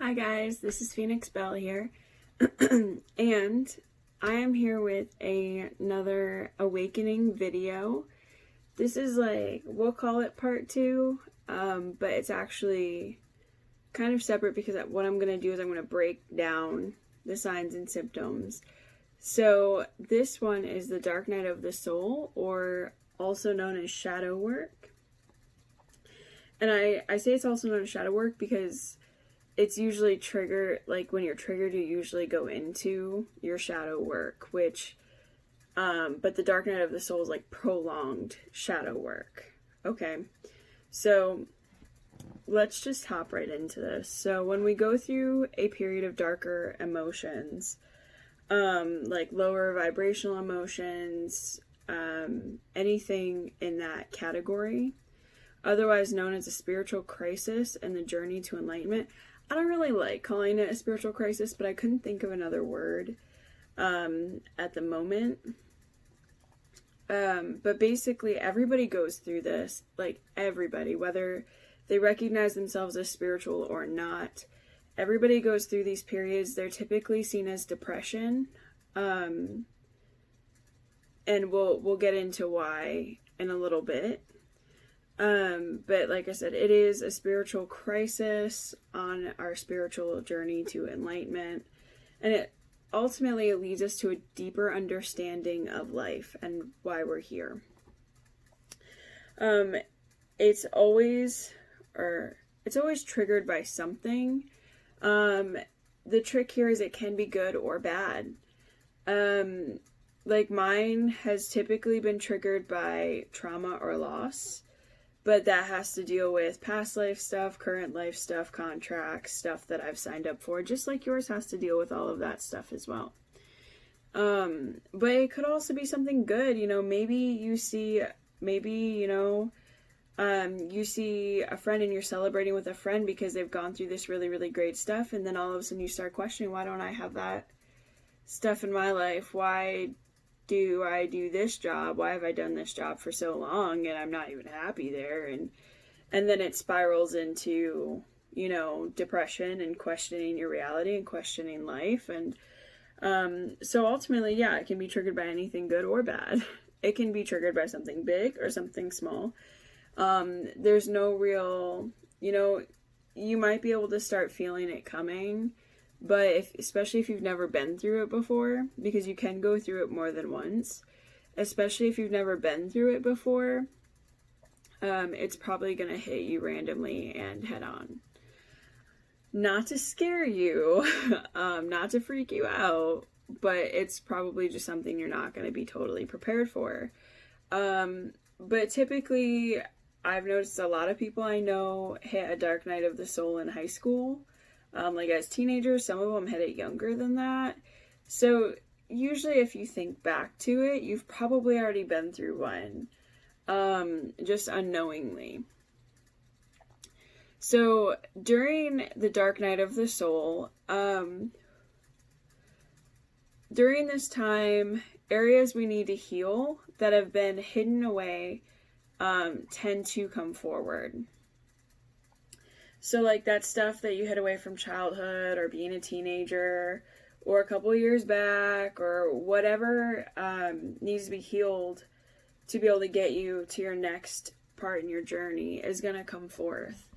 Hi guys, this is Phoenix Bell here, and I am here with another awakening video. This is we'll call it part 2, but it's actually kind of separate because what I'm going to do is I'm going to break down the signs and symptoms. So this one is the dark night of the soul, or also known as shadow work. And I say it's also known as shadow work because it's usually triggered, like when you're triggered, you usually go into your shadow work, but the dark night of the soul is like prolonged shadow work. Okay, so let's just hop right into this. So when we go through a period of darker emotions, like lower vibrational emotions, anything in that category, otherwise known as a spiritual crisis and the journey to enlightenment. I don't really like calling it a spiritual crisis, but I couldn't think of another word at the moment. But basically, everybody goes through this, like everybody, whether they recognize themselves as spiritual or not. Everybody goes through these periods. They're typically seen as depression, and we'll get into why in a little bit. But like I said, it is a spiritual crisis on our spiritual journey to enlightenment, and it ultimately leads us to a deeper understanding of life and why we're here. It's always triggered by something. The trick here is it can be good or bad. Like mine has typically been triggered by trauma or loss. But that has to deal with past life stuff, current life stuff, contracts, stuff that I've signed up for, just like yours has to deal with all of that stuff as well. But it could also be something good, maybe you see a friend and you're celebrating with a friend because they've gone through this really, really great stuff, and then all of a sudden you start questioning, why don't I have that stuff in my life? Why do I do this job? Why have I done this job for so long and I'm not even happy there? And then it spirals into, depression and questioning your reality and questioning life. And so ultimately, yeah, it can be triggered by anything good or bad. It can be triggered by something big or something small. There's no real, you might be able to start feeling it coming, but especially if you've never been through it before, because you can go through it more than once, especially if you've never been through it before, it's probably going to hit you randomly and head on. Not to scare you, not to freak you out, but it's probably just something you're not going to be totally prepared for. But typically, I've noticed a lot of people I know hit a dark night of the soul in high school. Like as teenagers, some of them hit it younger than that. So usually if you think back to it, you've probably already been through one, just unknowingly. So during the dark night of the soul, during this time, areas we need to heal that have been hidden away tend to come forward. So like that stuff that you hid away from childhood or being a teenager or a couple years back or whatever needs to be healed to be able to get you to your next part in your journey is going to come forth.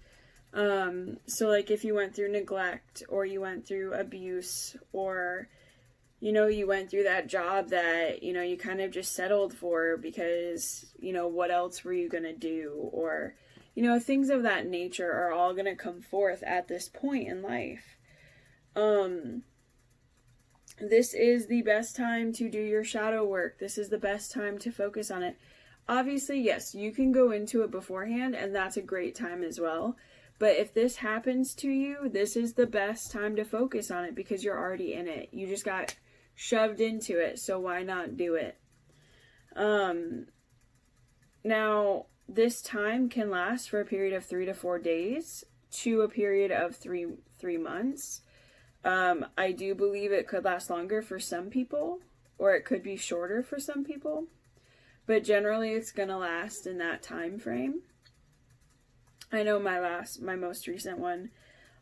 So like if you went through neglect or you went through abuse or, you went through that job that, you kind of just settled for because, what else were you going to do? Or, things of that nature are all going to come forth at this point in life. This is the best time to do your shadow work. This is the best time to focus on it. Obviously, yes, you can go into it beforehand, and that's a great time as well. But if this happens to you, this is the best time to focus on it because you're already in it. You just got shoved into it, so why not do it? Now, this time can last for a period of 3 to 4 days to a period of three months. I do believe it could last longer for some people, or it could be shorter for some people, but generally it's going to last in that time frame. I know my most recent one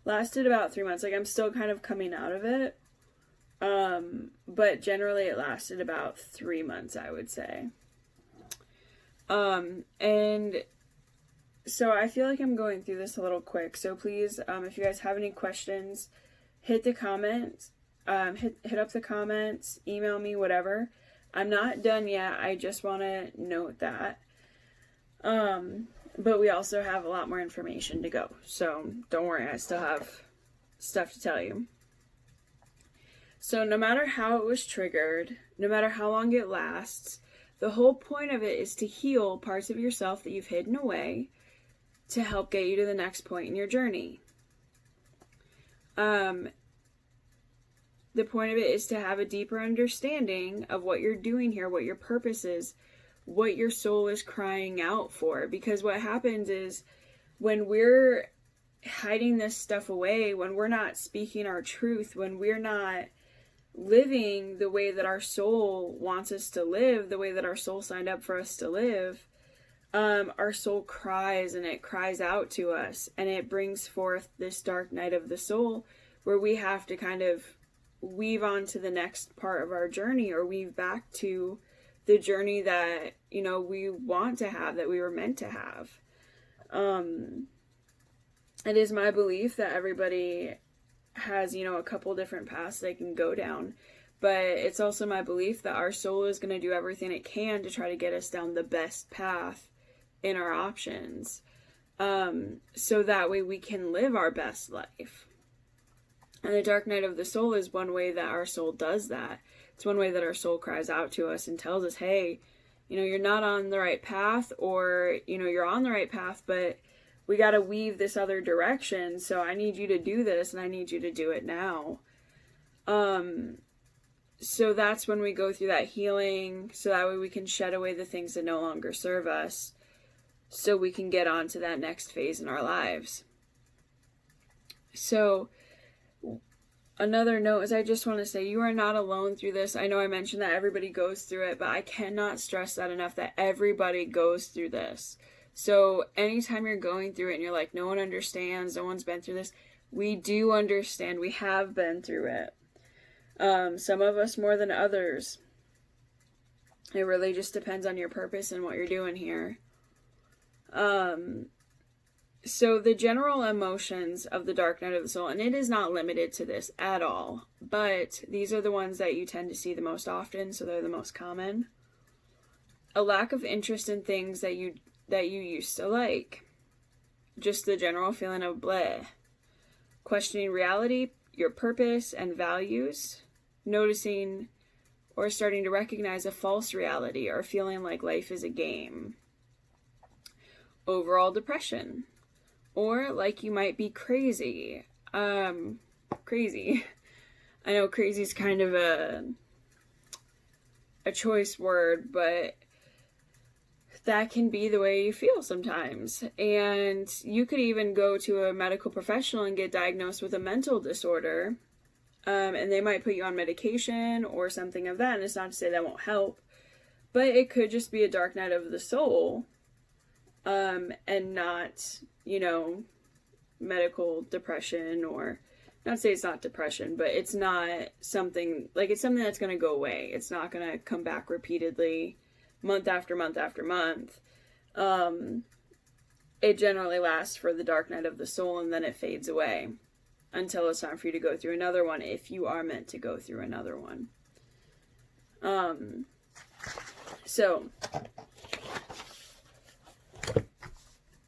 lasted about 3 months. Like, I'm still kind of coming out of it. But generally it lasted about 3 months, I would say. And so I feel like I'm going through this a little quick. So please, if you guys have any questions, hit the comments, hit up the comments, email me, whatever. I'm not done yet. I just want to note that. But we also have a lot more information to go. So don't worry, I still have stuff to tell you. So no matter how it was triggered, no matter how long it lasts, the whole point of it is to heal parts of yourself that you've hidden away to help get you to the next point in your journey. The point of it is to have a deeper understanding of what you're doing here, what your purpose is, what your soul is crying out for. Because what happens is when we're hiding this stuff away, when we're not speaking our truth, when we're not living the way that our soul wants us to live, the way that our soul signed up for us to live, our soul cries, and it cries out to us, and it brings forth this dark night of the soul where we have to kind of weave on to the next part of our journey, or weave back to the journey that, we want to have, that we were meant to have. It is my belief that everybody has, a couple different paths they can go down. But it's also my belief that our soul is going to do everything it can to try to get us down the best path in our options. So that way we can live our best life. And the dark night of the soul is one way that our soul does that. It's one way that our soul cries out to us and tells us, hey, you're not on the right path, or, you're on the right path, but we got to weave this other direction. So I need you to do this, and I need you to do it now. So that's when we go through that healing, so that way we can shed away the things that no longer serve us, so we can get on to that next phase in our lives. So another note is I just want to say you are not alone through this. I know I mentioned that everybody goes through it, but I cannot stress that enough, that everybody goes through this. So anytime you're going through it and you're like, no one understands, no one's been through this, we do understand. We have been through it. Some of us more than others. It really just depends on your purpose and what you're doing here. So the general emotions of the dark night of the soul, and it is not limited to this at all, but these are the ones that you tend to see the most often, so they're the most common. A lack of interest in things that you used to like. Just the general feeling of bleh. Questioning reality, your purpose and values. Noticing or starting to recognize a false reality, or feeling like life is a game. Overall depression. Or like you might be crazy. Crazy. I know crazy is kind of a choice word, but that can be the way you feel sometimes. And you could even go to a medical professional and get diagnosed with a mental disorder. And they might put you on medication or something of that. And it's not to say that won't help, but it could just be a dark night of the soul. And not, medical depression, or not to say it's not depression, but it's not something, like it's something that's going to go away. It's not going to come back repeatedly, month after month after month. It generally lasts for the dark night of the soul, and then it fades away until it's time for you to go through another one, if you are meant to go through another one. So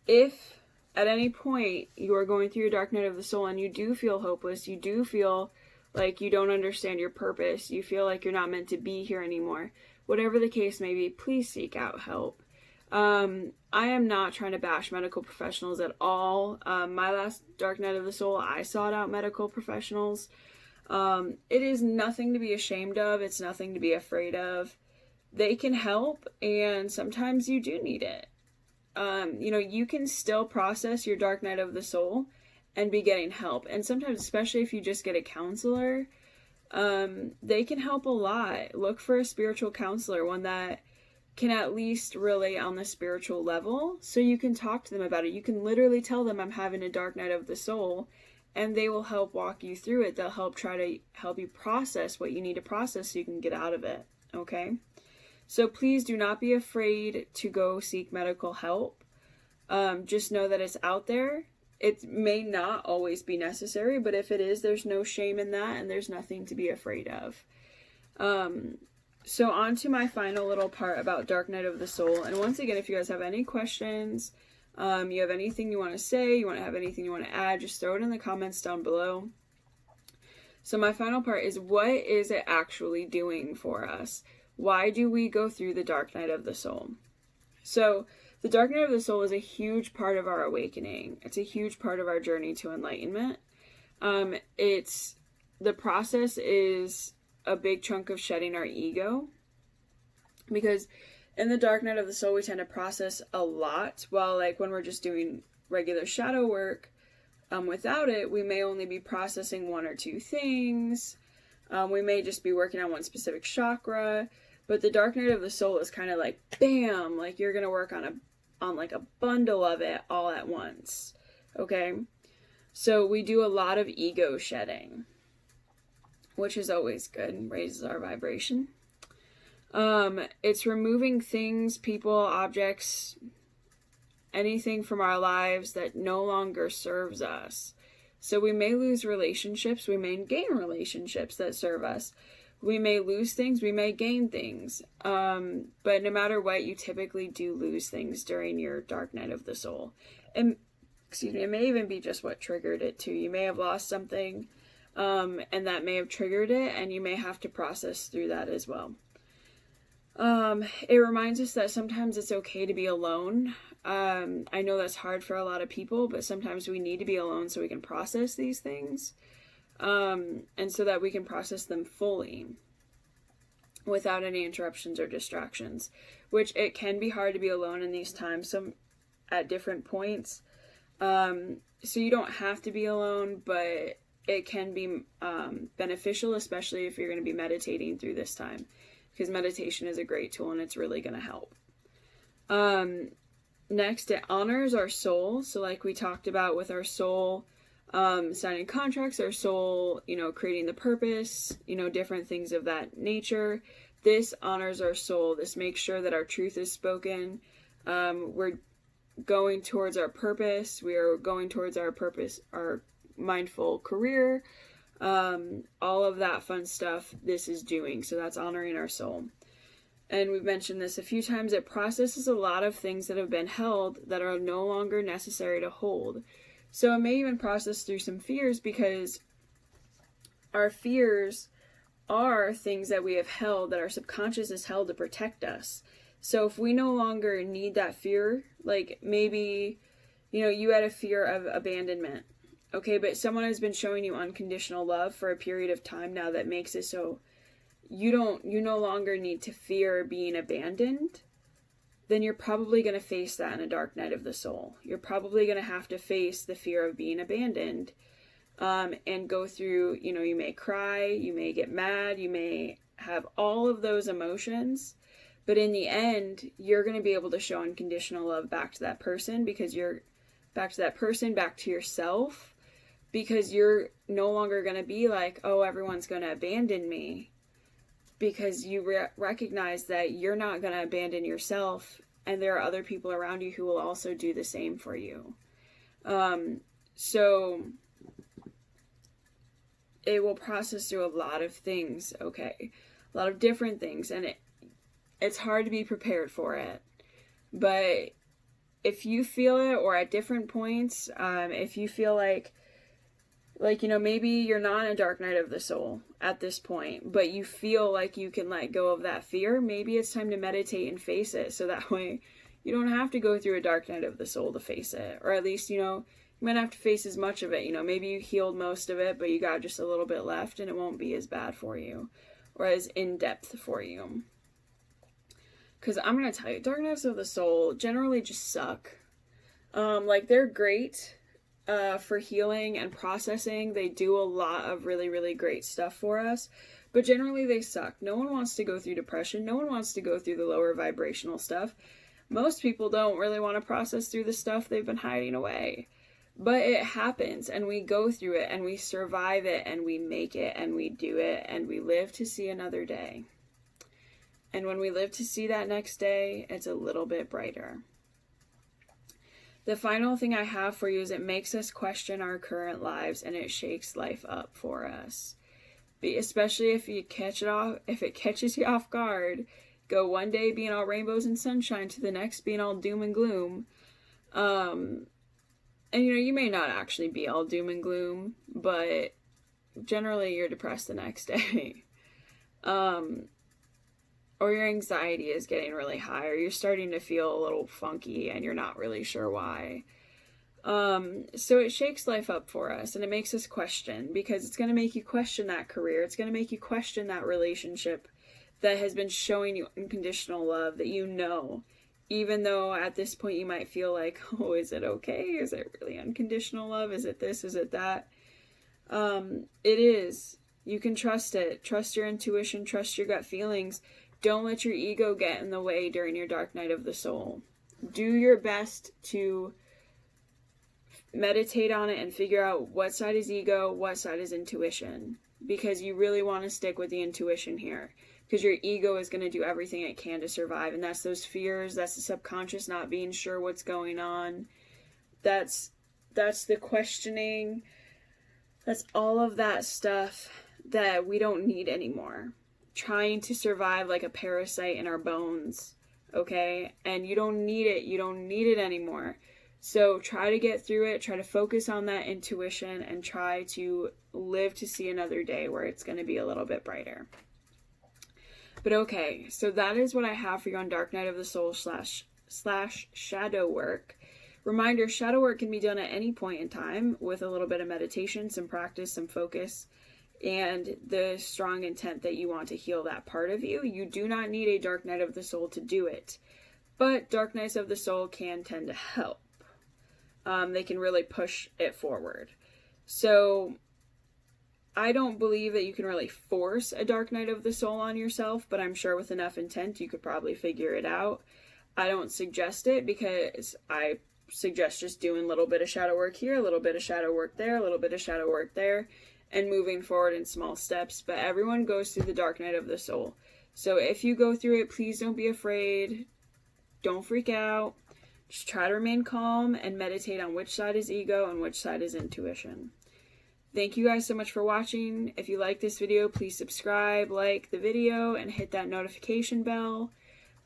if at any point you are going through your dark night of the soul and you do feel hopeless, you do feel like you don't understand your purpose, you feel like you're not meant to be here anymore, whatever the case may be, please seek out help. I am not trying to bash medical professionals at all. My last dark night of the soul, I sought out medical professionals. It is nothing to be ashamed of. It's nothing to be afraid of. They can help, and sometimes you do need it. You can still process your dark night of the soul and be getting help. And sometimes, especially if you just get a counselor, they can help a lot. Look for a spiritual counselor, one that can at least relate on the spiritual level, so you can talk to them about it. You can literally tell them, I'm having a dark night of the soul, and they will help walk you through it. They'll try to help you process what you need to process so you can get out of it, okay? So please do not be afraid to go seek medical help. Just know that it's out there. It may not always be necessary, but if it is, there's no shame in that, and there's nothing to be afraid of. So on to my final little part about Dark Night of the Soul. And once again, if you guys have any questions, you have anything you want to say, you want to have anything you want to add, just throw it in the comments down below. So my final part is, what is it actually doing for us? Why do we go through the Dark Night of the Soul? So the Dark Night of the Soul is a huge part of our awakening. It's a huge part of our journey to enlightenment. The process is a big chunk of shedding our ego, because in the Dark Night of the Soul, we tend to process a lot, while like when we're just doing regular shadow work, without it, we may only be processing one or two things. We may just be working on one specific chakra, but the Dark Night of the Soul is kind of like, bam, like you're going to work on like a bundle of it all at once, okay? So we do a lot of ego shedding, which is always good and raises our vibration. It's removing things, people, objects, anything from our lives that no longer serves us. So we may lose relationships, we may gain relationships that serve us. We may lose things, we may gain things. But no matter what, you typically do lose things during your Dark Night of the Soul. And, it may even be just what triggered it too. You may have lost something, and that may have triggered it, and you may have to process through that as well. It reminds us that sometimes it's okay to be alone. I know that's hard for a lot of people, but sometimes we need to be alone so we can process these things, and so that we can process them fully without any interruptions or distractions, which it can be hard to be alone in these times, at different points. So you don't have to be alone, but it can be beneficial, especially if you're going to be meditating through this time, because meditation is a great tool and it's really going to help. Next, it honors our soul. So like we talked about with our soul, signing contracts, our soul, creating the purpose, different things of that nature. This honors our soul. This makes sure that our truth is spoken. We're going towards our purpose. We are going towards our purpose, our mindful career, all of that fun stuff this is doing. So that's honoring our soul. And we've mentioned this a few times. It processes a lot of things that have been held that are no longer necessary to hold. So it may even process through some fears, because our fears are things that we have held, that our subconscious has held to protect us. So if we no longer need that fear, like maybe, you had a fear of abandonment. Okay, but someone has been showing you unconditional love for a period of time now that makes it so you no longer need to fear being abandoned. Then you're probably going to face that in a Dark Night of the Soul. You're probably going to have to face the fear of being abandoned, and go through, you may cry, you may get mad, you may have all of those emotions, but in the end, you're going to be able to show unconditional love back to that person, because you're back to yourself, because you're no longer going to be like, oh, everyone's going to abandon me, because you recognize that you're not going to abandon yourself, and there are other people around you who will also do the same for you. So it will process through a lot of things, okay? A lot of different things, and it's hard to be prepared for it. But if you feel it, or at different points, if you feel like maybe you're not in a Dark Night of the Soul at this point, but you feel like you can let go of that fear, maybe it's time to meditate and face it, so that way you don't have to go through a Dark Night of the Soul to face it. Or at least, you might not have to face as much of it. Maybe you healed most of it, but you got just a little bit left, and it won't be as bad for you, or as in-depth for you. Because I'm going to tell you, Dark Nights of the Soul generally just suck. They're great for healing and processing. They do a lot of really, really great stuff for us, but generally they suck. No one wants to go through depression. No one wants to go through the lower vibrational stuff. Most people don't really want to process through the stuff they've been hiding away. But it happens, and we go through it, and we survive it, and we make it, and we do it, and we live to see another day. And when we live to see that next day, it's a little bit brighter. The final thing I have for you is it makes us question our current lives, and it shakes life up for us. Especially if it catches you off guard. Go one day being all rainbows and sunshine to the next being all doom and gloom. And you may not actually be all doom and gloom, but generally you're depressed the next day. Or your anxiety is getting really high, or you're starting to feel a little funky and you're not really sure why. So it shakes life up for us, and it makes us question, because it's going to make you question that career. It's going to make you question that relationship that has been showing you unconditional love, that even though at this point you might feel like, oh, is it okay? Is it really unconditional love? Is it this? Is it that? It is. You can trust it. Trust your intuition. Trust your gut feelings. Don't let your ego get in the way during your dark night of the soul. Do your best to meditate on it and figure out what side is ego, what side is intuition. Because you really want to stick with the intuition here. Because your ego is going to do everything it can to survive. And that's those fears. That's the subconscious not being sure what's going on. That's the questioning. That's all of that stuff that we don't need anymore. Trying to survive like a parasite in our bones. Okay? And you don't need it. You don't need it anymore. So try to get through it. Try to focus on that intuition and try to live to see another day where it's going to be a little bit brighter. But okay, so that is what I have for you on Dark Night of the Soul slash shadow work. Reminder, shadow work can be done at any point in time with a little bit of meditation, some practice, some focus, and the strong intent that you want to heal that part of you. You do not need a Dark Night of the Soul to do it. But Dark Nights of the Soul can tend to help. They can really push it forward. So I don't believe that you can really force a Dark Night of the Soul on yourself, but I'm sure with enough intent you could probably figure it out. I don't suggest it, because I suggest just doing a little bit of shadow work here, a little bit of shadow work there, a little bit of shadow work there, and moving forward in small steps. But everyone goes through the Dark Night of the Soul. So if you go through it, please don't be afraid. Don't freak out. Just try to remain calm and meditate on which side is ego and which side is intuition. Thank you guys so much for watching. If you like this video, please subscribe, like the video, and hit that notification bell.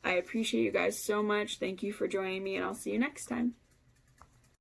I appreciate you guys so much. Thank you for joining me, and I'll see you next time.